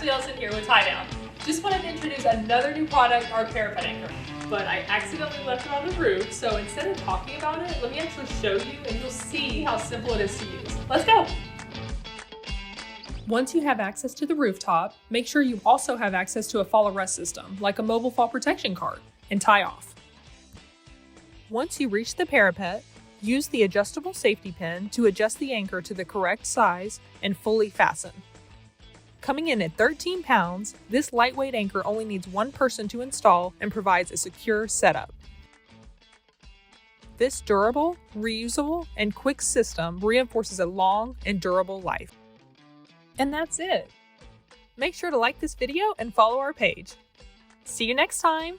Ashley Ellison here with Tie Down. Just wanted to introduce another new product, our Parapet Anchor. But I accidentally left it on the roof, so instead of talking about it, let me actually show you and you'll see how simple it is to use. Let's go! Once you have access to the rooftop, make sure you also have access to a fall arrest system, like a mobile fall protection cart, and tie off. Once you reach the parapet, use the adjustable safety pin to adjust the anchor to the correct size and fully fasten. Coming in at 13 pounds, this lightweight anchor only needs one person to install and provides a secure setup. This durable, reusable, and quick system reinforces a long and durable life. And that's it. Make sure to like this video and follow our page. See you next time!